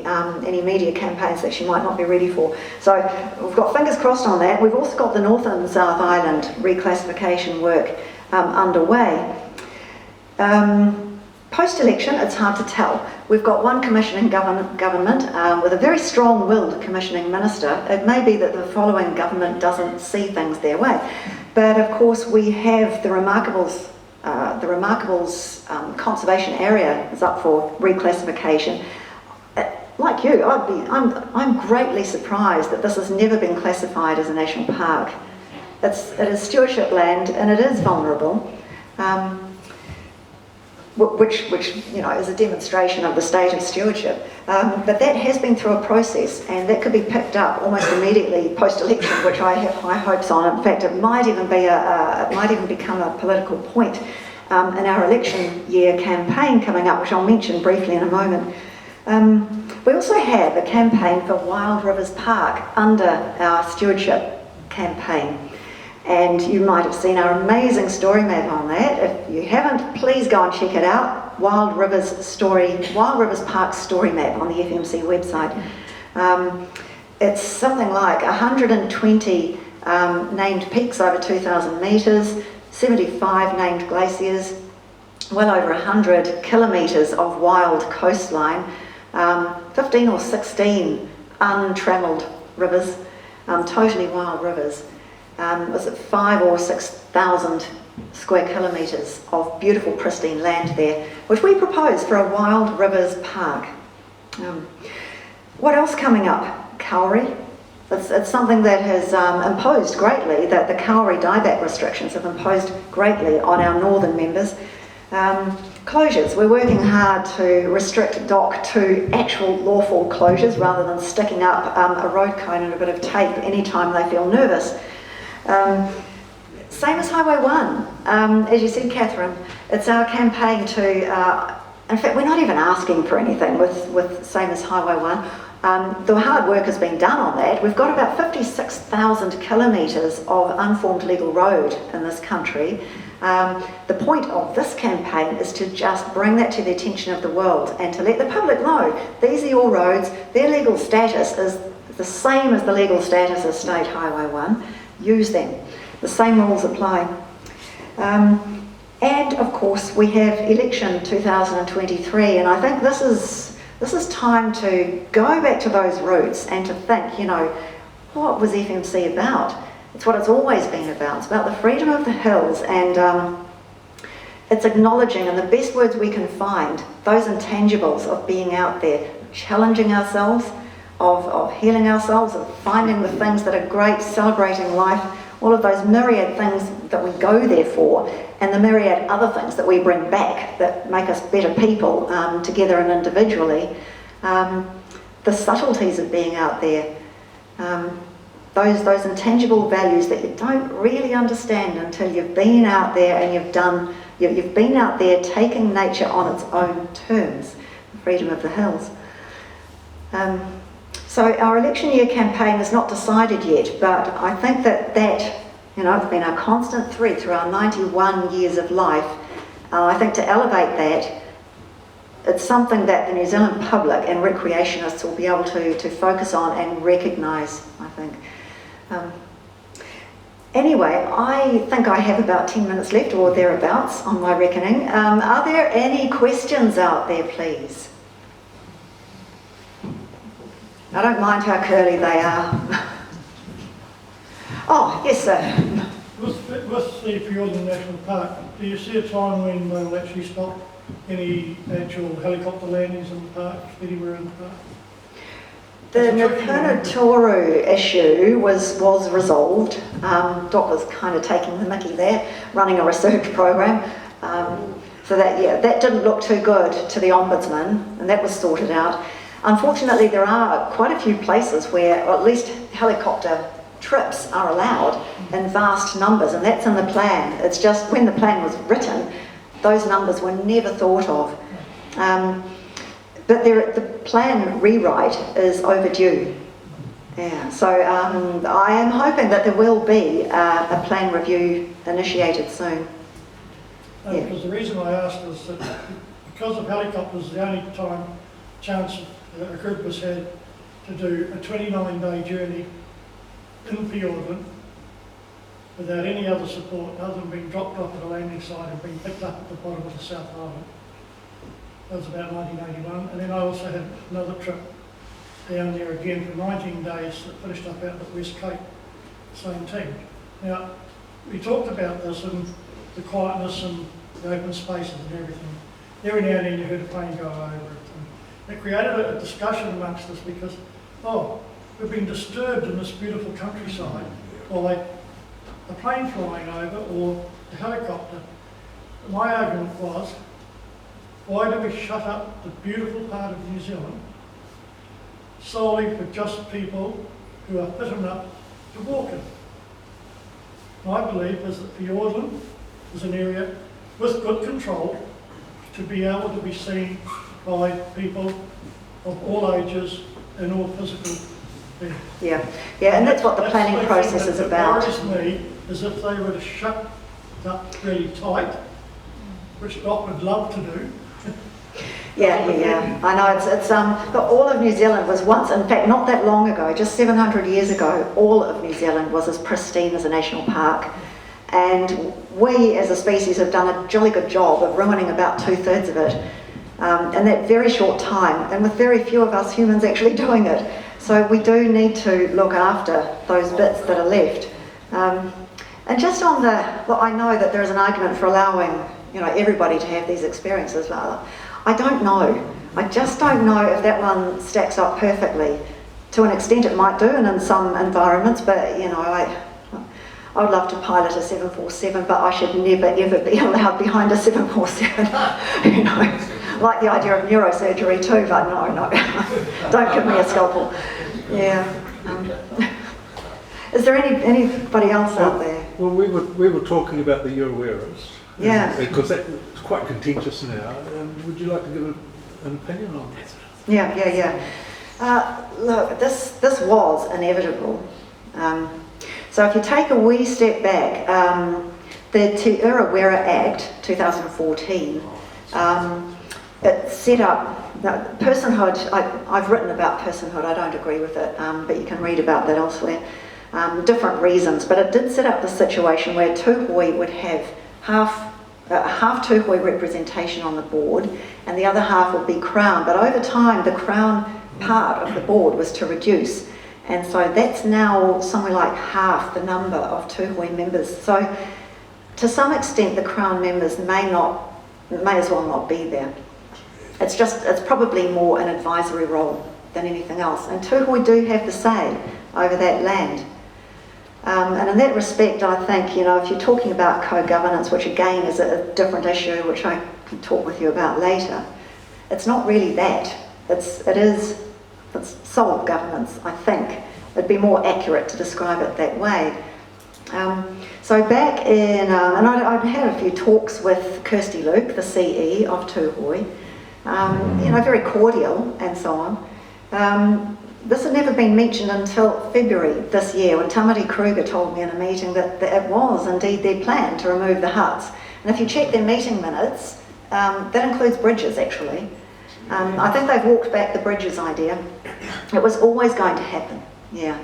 any media campaigns that she might not be ready for. So we've got fingers crossed on that. We've also got the North and South Island reclassification work underway. Post-election, it's hard to tell. We've got one commissioning government with a very strong-willed commissioning minister. It may be that the following government doesn't see things their way. But of course we have the Remarkables conservation area is up for reclassification. Like you, I'm greatly surprised that this has never been classified as a national park. It is stewardship land and it is vulnerable, which you know is a demonstration of the state of stewardship. But that has been through a process, and that could be picked up almost immediately post-election, which I have high hopes on. In fact, it might even become a political point in our election year campaign coming up, which I'll mention briefly in a moment. We also have a campaign for Wild Rivers Park under our stewardship campaign, and you might have seen our amazing story map on that. If you haven't, please go and check it out. Wild Rivers Park story map on the FMC website. It's something like 120 named peaks over 2,000 metres, 75 named glaciers, well over 100 kilometres of wild coastline, 15 or 16 untramelled rivers, totally wild rivers. Was it 5,000 or 6,000 square kilometres of beautiful pristine land there, which we propose for a Wild Rivers Park. What else coming up? Kauri. It's something that has imposed greatly, that the Kauri dieback restrictions have imposed greatly on our northern members. Closures. We're working hard to restrict DOC to actual lawful closures rather than sticking up a road cone and a bit of tape anytime they feel nervous. Same as Highway 1. As you said, Catherine, it's our campaign to, in fact, we're not even asking for anything with same as Highway 1. The hard work has been done on that. We've got about 56,000 kilometres of unformed legal road in this country. The point of this campaign is to just bring that to the attention of the world and to let the public know these are your roads, their legal status is the same as the legal status of State Highway 1. Use them. The same rules apply. And of course we have election 2023, and I think this is time to go back to those roots and to think, you know, what was FMC about? It's what it's always been about. It's about the freedom of the hills, and it's acknowledging, in the best words we can find, those intangibles of being out there, challenging ourselves, of healing ourselves, of finding the things that are great, celebrating life, all of those myriad things that we go there for, and the myriad other things that we bring back that make us better people together and individually. The subtleties of being out there, those intangible values that you don't really understand until you've been out there and you've been out there taking nature on its own terms, the freedom of the hills. So our election year campaign is not decided yet, but I think that you know, it's been our constant thread through our 91 years of life. I think to elevate that, it's something that the New Zealand public and recreationists will be able to focus on and recognise, I think. Anyway, I think I have about 10 minutes left, or thereabouts, on my reckoning. Are there any questions out there, please? I don't mind how curly they are. Oh, yes, sir. With the Fiordland National Park, do you see a time when they'll actually stop any actual helicopter landings in the park, anywhere in the park? The Ngapuna issue was resolved. Doc was kind of taking the mickey there, running a research program. So that didn't look too good to the Ombudsman, and that was sorted out. Unfortunately, there are quite a few places where, or at least helicopter trips are allowed in vast numbers, and that's in the plan. It's just when the plan was written, those numbers were never thought of. But the plan rewrite is overdue. Yeah, so I am hoping that there will be a plan review initiated soon. Because the reason I asked is that because of helicopters, the only chance a group was had to do a 29-day journey in Fiordland without any other support other than being dropped off at a landing site and being picked up at the bottom of the South Island. That was about 1981. And then I also had another trip down there again for 19 days that finished up out at the West Cape, same team. Now, we talked about this and the quietness and the open spaces and everything. Every now and then you heard a plane go over it. And it created a discussion amongst us because, oh, we've been disturbed in this beautiful countryside by a plane flying over or a helicopter. My argument was, why do we shut up the beautiful part of New Zealand solely for just people who are fit enough to walk in? My belief is that Fiordland is an area with good control to be able to be seen by people of all ages and all physical beings. Yeah, and that's what the planning process is about. What worries me is if they were to shut up really tight, which Doc would love to do. Yeah. I know but all of New Zealand was once, in fact, not that long ago, just 700 years ago, all of New Zealand was as pristine as a national park. And we, as a species, have done a jolly good job of ruining about 2/3 of it in that very short time, and with very few of us humans actually doing it. So we do need to look after those bits that are left. And just on I know that there is an argument for allowing, everybody to have these experiences. I don't know. I just don't know if that one stacks up perfectly. To an extent it might do, and in some environments, but I would love to pilot a 747, but I should never ever be allowed behind a 747. Like the idea of neurosurgery too, but no. Don't give me a scalpel. Yeah. Is there anybody else out there? Well, we were talking about the Uruweras. Yeah. Because that's quite contentious now. Would you like to give an opinion on that? Yeah. Look, this was inevitable. So if you take a wee step back, the Te Uruwera Act 2014, it set up personhood. I've written about personhood. I don't agree with it, but you can read about that elsewhere. Different reasons, but it did set up the situation where Tūhoe would have half Tūhoe representation on the board, and the other half would be Crown. But over time, the Crown part of the board was to reduce, and so that's now somewhere like half the number of Tūhoe members. So, to some extent, the Crown members may as well not be there. It's probably more an advisory role than anything else, and Tūhoe do have the say over that land. And in that respect, I think, if you're talking about co-governance, which again is a different issue, which I can talk with you about later, it's not really that. It's sole governance, I think. It'd be more accurate to describe it that way. So back in, and I've had a few talks with Kirsty Luke, the CE of Tūhoe, very cordial and so on. This had never been mentioned until February this year, when Tamati Kruger told me in a meeting that it was indeed their plan to remove the huts. And if you check their meeting minutes, that includes bridges actually. I think they've walked back the bridges idea. It was always going to happen, yeah.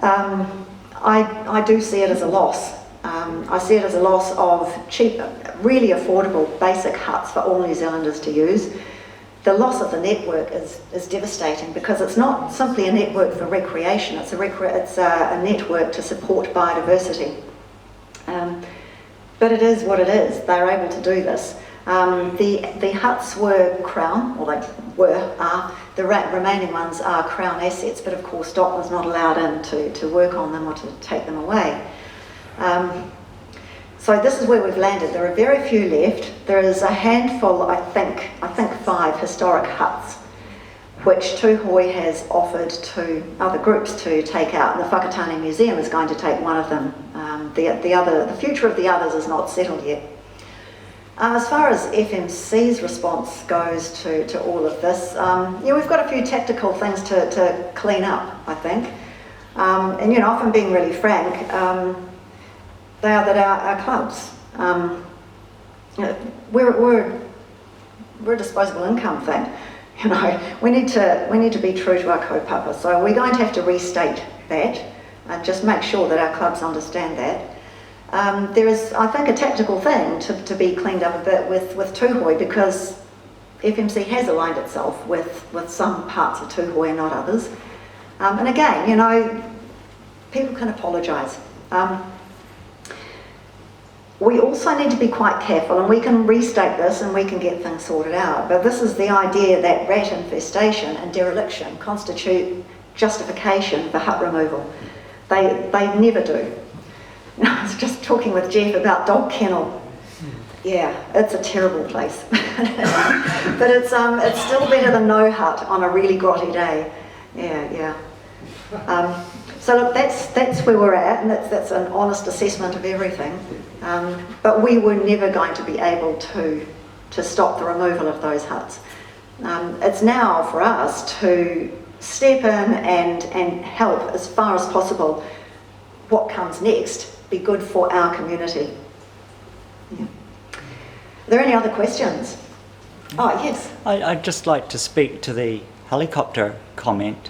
I do see it as a loss. I see it as a loss of cheap, really affordable basic huts for all New Zealanders to use. The loss of the network is devastating, because it's not simply a network for recreation, it's a network to support biodiversity. But it is what it is. They're able to do this. The huts were Crown, or they are. The remaining ones are Crown assets, but of course DOC was not allowed in to work on them or to take them away. So this is where we've landed. There are very few left. There is a handful, I think 5 historic huts, which Tūhoe has offered to other groups to take out. And the Whakatane Museum is going to take one of them. The future of the others is not settled yet. As far as FMC's response goes to all of this, we've got a few tactical things to clean up, I think. And if I'm being really frank, they are that our clubs. We're a disposable income thing. You know, we need to be true to our kaupapa. So we're going to have to restate that and just make sure that our clubs understand that. There is, I think, a tactical thing to be cleaned up a bit with Tūhoe, because FMC has aligned itself with some parts of Tūhoe and not others. And again, you know, people can apologise. We also need to be quite careful, and we can restate this and we can get things sorted out, but this is the idea that rat infestation and dereliction constitute justification for hut removal. They never do. You know, I was just talking with Jeff about dog kennel. Yeah, it's a terrible place. But it's still better than no hut on a really grotty day. Yeah. So look, that's where we're at, and that's an honest assessment of everything. But we were never going to be able to stop the removal of those huts. It's now for us to step in and help as far as possible. What comes next be good for our community. Yeah. Are there any other questions? Oh, yes. I'd just like to speak to the helicopter comment.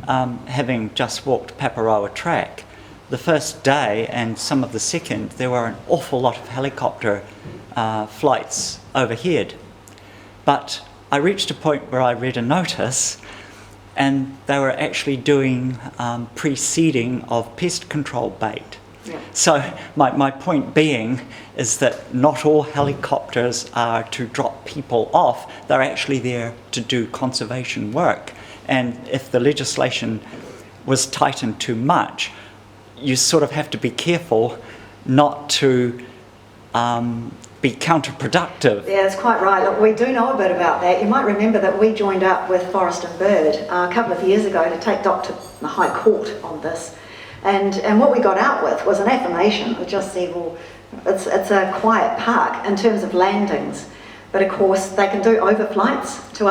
Having just walked Paparoa Track, the first day and some of the second, there were an awful lot of helicopter flights overhead. But I reached a point where I read a notice, and they were actually doing pre-seeding of pest control bait. Yeah. So my point being is that not all helicopters are to drop people off, they're actually there to do conservation work. And if the legislation was tightened too much, you sort of have to be careful not to be counterproductive. Yeah, that's quite right. Look, we do know a bit about that. You might remember that we joined up with Forest and Bird a couple of years ago to take Doc to the High Court on this. And what we got out with was an affirmation. It just said, well, it's a quiet park in terms of landings, but of course they can do overflights to